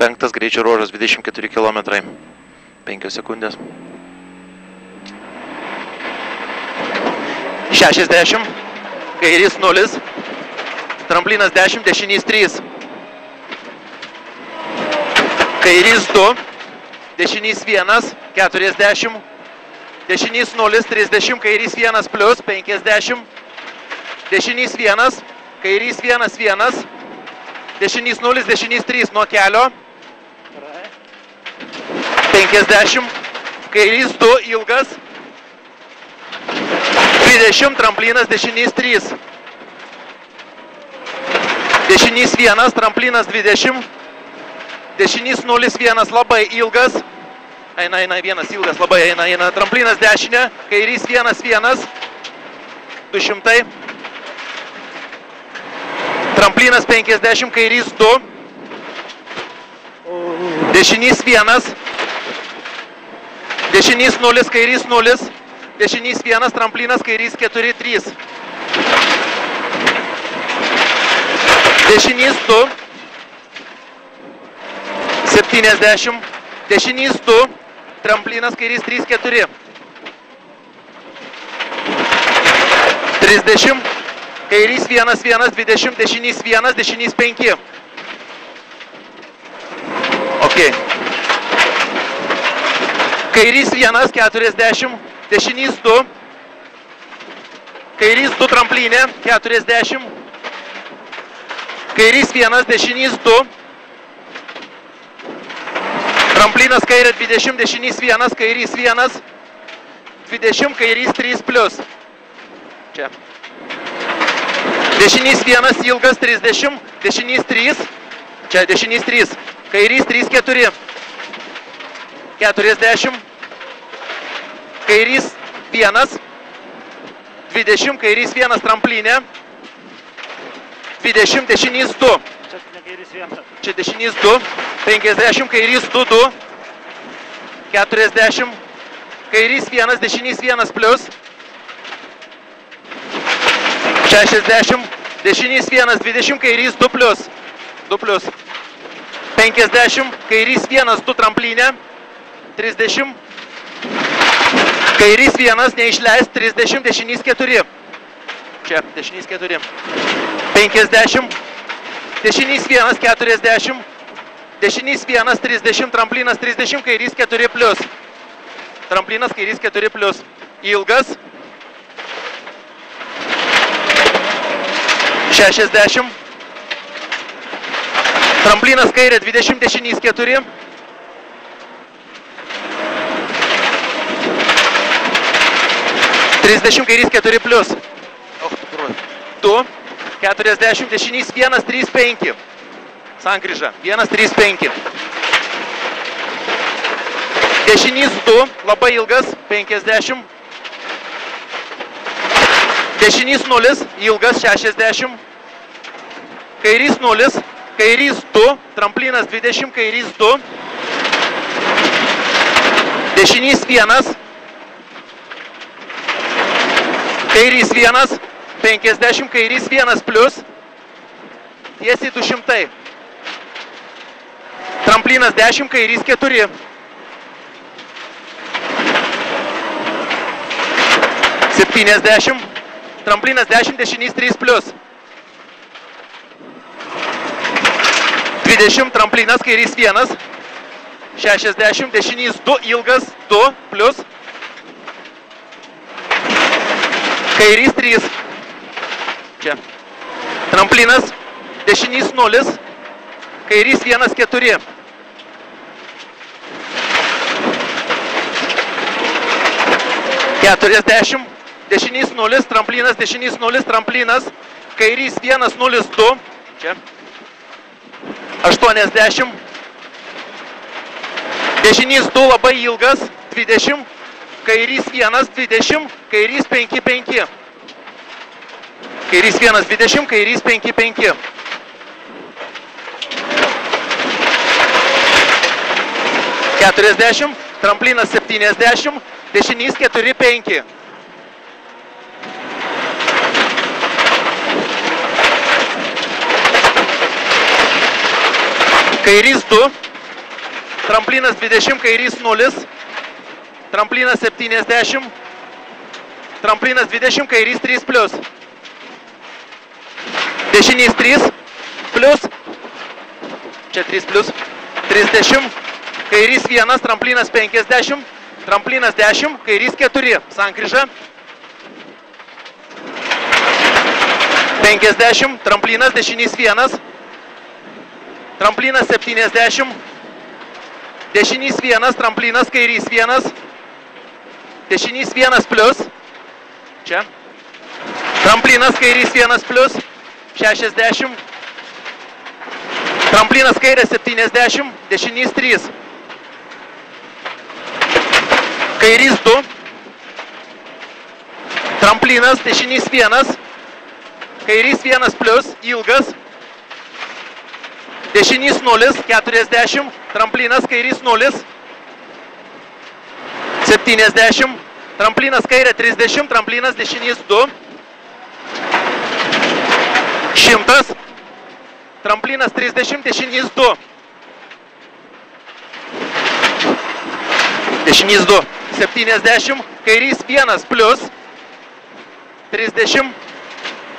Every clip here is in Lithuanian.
5 greičio ruožas 24 km. 5 sekundės. 60. Kairys 0. Tramplinas 10, dešinys 3. Kairys 2. Dešinys 1, 40. Dešinys 0, 30. Kairys 1 plus 50. Dešinys 1. Kairys 1, 1. Dešinys 0, dešinys 3 nuo kelio. 50. Kairys 2, ilgas. 20. Tramplinas, dešinys 3. Dešinys 1, tramplinas 20. Dešinys 0, 1 labai ilgas. Eina, vienas ilgas labai eina. Tramplinas dešinė. Kairys 1, 1. 200. Tramplinas 50, kairys 2. Dešinys 1. Dešinys 0, kairys 0. Dešinys 1, tramplinas, kairys 4, 3. Dešinys 2. 70. Dešinys 2. Tramplinas, kairys 3, 4. 30. Kairys 1, 1, 20, dešinys 1, dešinys 5. Ok. Kairys 1, 40, dešinys 2. Kairys 2, tramplinė, 40. Kairys 1, dešinys 2. Tramplinas kairė 20, dešinys 1, kairys 1. 20, kairys 3 plus. Čia. Dešinys 1, ilgas 30, dešinys 3, čia dešinys 3, kairys 3, 4, 40, kairys 1, 20, kairys 1, tramplinė, 20, dešinys 2, čia dešinys 2, 50, kairys 2, 2, 40, kairys 1, dešinys 1 plus, 60, dešinys 1, 20, kairys 2 plus. 2 plus. 50, kairys 1, 2 tramplinė. 30. Kairys 1, neišleis. 30, dešinys 4. Čia, dešinys 4. 50. Dešinys 1, 40. Dešinys 1, 30, tramplinas 30, kairys 4 plus. Tramplinas, kairys 4 plus. Ilgas. 60. Tramplinas kairė 20, dešinys 4. 30, kairys 4 plus. 2. 40, dešinys 1, 3, 5. Sankryža. 1, 3, 5. Dešinys 2, labai ilgas, 50. Dešinys 0, ilgas 60. Kairys 0, kairys 2, tramplinas 20, kairys 2. Dešinys 1. Kairys 1, 50, kairys 1 plus. Tiesiai 200. Tramplinas 10, kairys 4. 70. Tramplinas 10, dešinys 3 plus. 20, tramplinas, kairys 1. 60, dešinys 2, ilgas 2 plus. Kairys 3. Čia. Tramplinas, dešinys 0. Kairys 1, 4. 40. Dešinys 0, tramplinas, dešinys 0, tramplinas, kairys 1, 0, 2, čia, 80, dešinys 2 labai ilgas, 20, kairys 1, 20, kairys 5, 5, kairys 1, 20, kairys 5, 5, 40, tramplinas 70, dešinys 4, 5. Kairys 2, Tramplinas 20, kairys 0. Tramplinas 70. Tramplinas 20, kairys 3+. Dešinys 3+. Čia 3+. 30. Kairys 1, tramplinas 50. Tramplinas 10, kairys 4. Sankryža. 50. Tramplinas, dešinys 1. Tramplinas 70. Dešinys 1, tramplinas, kairys 1. Dešinys 1+. Čia. Tramplinas, kairys 1+. 60. Tramplinas kairė 70. Dešinys 3. Kairys 2. Tramplinas, dešinys 1. Kairys 1+, ilgas. Dešinys 0, 40. Tramplinas, kairys 0. 70. Tramplinas kairė 30. Tramplinas, dešinys 2. 100. Tramplinas 30, dešinys 2. Dešinys 2. 70. Kairys 1+. 30.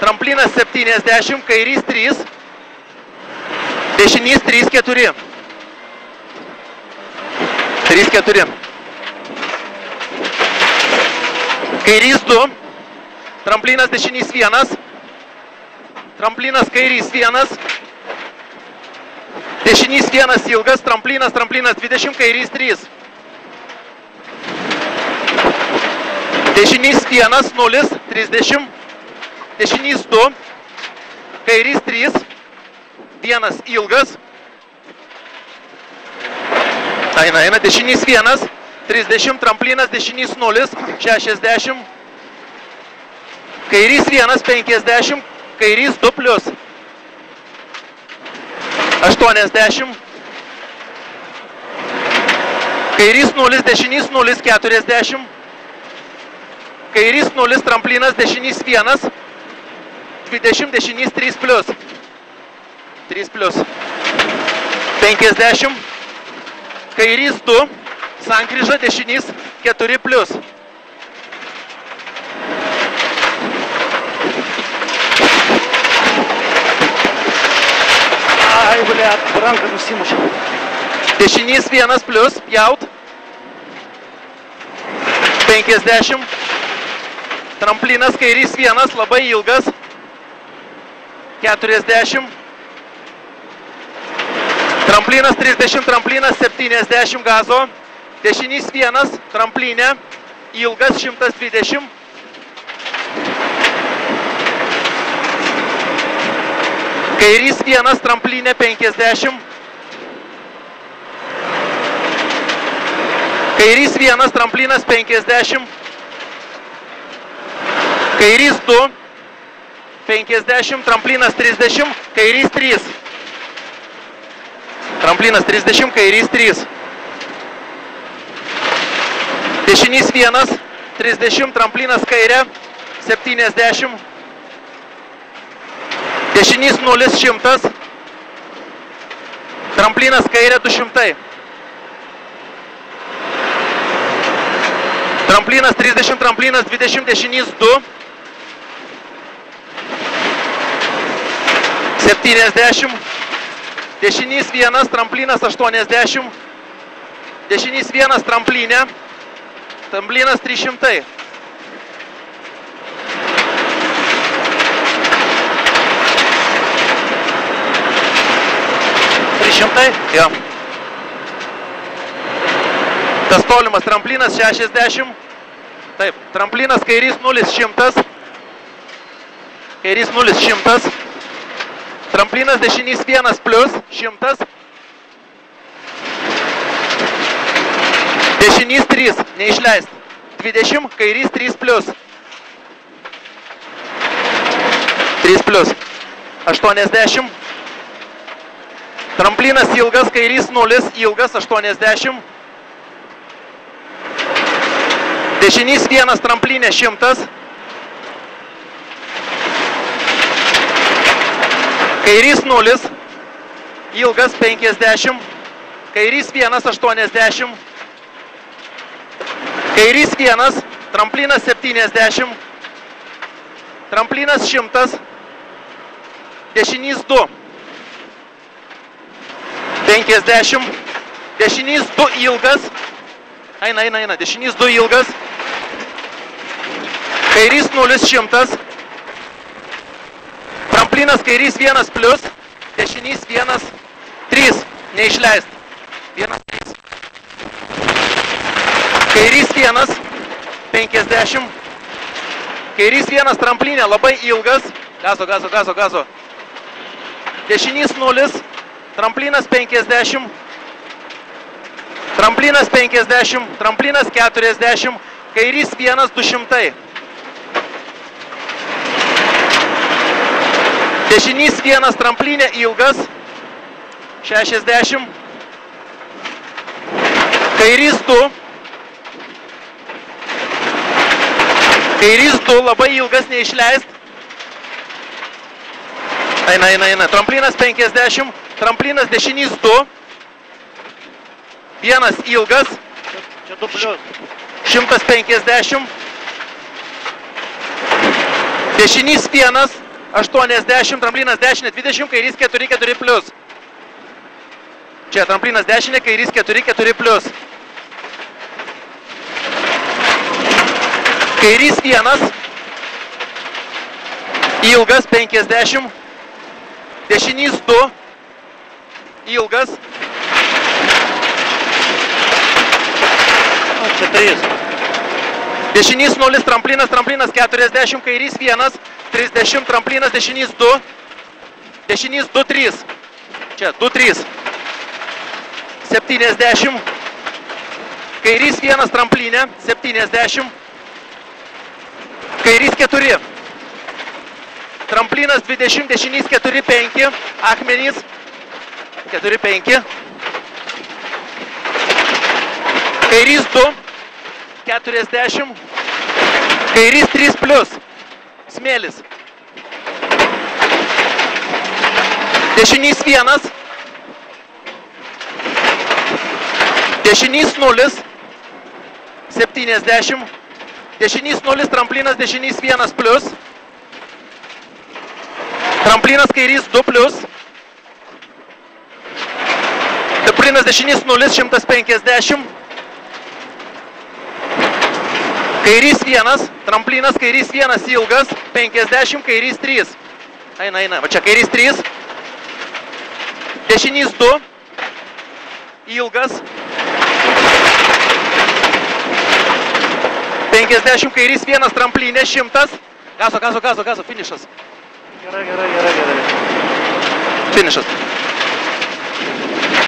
Tramplinas 70, kairys 3. Dešinys 3-4. 3-4. Kairys 2. Tramplinas dešinys 1. Tramplinas kairys 1. Dešinys 1 ilgas. Tramplinas 20, kairys 3. Dešinys 1, 0, 30. Dešinys 2. Kairys 3. 1 ilgas. Eina. Dešinys 1. 30. Tramplinas dešinys 0. 60. Kairys 1. 50. Kairys 2+. 80. Kairys 0. Dešinys 0. 40. Kairys 0. Tramplinas dešinys 1. 20. Dešinys 3+. 3+. 50. Kairys 2. Sankryža dešinys 4+. Ai, блядь, ranką nusimušė. Dešinys 1+, pjaut. 50. Tramplinas kairys 1, labai ilgas. 40. Tramplinas 30, tramplinas 70 gazo. Dešinys 1, tramplinė, ilgas 120. Kairys 1, tramplinė 50. Kairys 1, tramplinas 50. Kairys 2, 50, tramplinas 30, kairys 3. Tramplinas 30, kairys 3. Dešinys 1, 30, tramplinas kairė, 70. Dešinys 0, 100. Tramplinas kairė, 200. Tramplinas 30, tramplinas 20, dešinys 2. 70. Dešinys 1, tramplinas 80. Dešinys 1, tramplinė. Tramplinas 300. Jo. Tas tolimas tramplinas 60. Taip, tramplinas kairys 0, 100. Kairys 0, 100. Tramplinas dešinys 1+, 100. Dešinys 3, neišleist. 20, kairys 3+. 3+. 80. Tramplinas ilgas, kairys 0, ilgas 80. Dešinys 1, tramplinė 100. Kairys 0, ilgas 50. Kairys 1, 80. Kairys 1, tramplinas 70. Tramplinas 100. Dešinys 2. 50. Dešinys 2 ilgas. Eina. Dešinys 2 ilgas. Kairys 0, 100. Tramplinas kairys 1 plius. Dešinys 1, 3. Neišleist. 1, 3. Kairys 1, 50. Kairys 1 tramplinė labai ilgas. Gazo. Dešinys 0. Tramplinas 50. Tramplinas 50. Tramplinas 40. Kairys 1, 200. Dešinys 1 tramplinė ilgas. 60. Kairys 2. Kairys 2 labai ilgas, neišleist. Eina. Tramplinas 50. Tramplinas dešinys 2. 1 ilgas. Čia 2 plius. 150. Dešinys 1, 80. Tramplinas dešinė 20. Kairys 4, 4 plius. Čia tramplinas dešinė, kairys 4, 4 plius. Kairys 1. Ilgas 50. Dešinys 2. Ilgas. Čia 3. Dešinys 0, tramplinas 40, kairys 1, 30, tramplinas dešinys 2. Dešinys 2, 3. Čia 2, 3. 70. Kairys 1 tramplinė, 70. Kairys 4. Tramplinas 20, dešinys 4, 5. Akmenys 4, 5. Kairys 2, 40. Kairys 3 plius. Smėlis. Dešinys 1. Dešinys 0. 70. Dešinys 0, tramplinas dešinys 1 plius. Tramplinas kairys 2 plius. Tramplinas dešinys 0, 150. Kairys 1, tramplinas kairys 1 ilgas, 50, kairys 3. Eina. Va čia kairys 3. Dešinys 2. Ilgas. 50, kairys 1 tramplinė, 100. Gazo, finišas. Gerai. Finišas.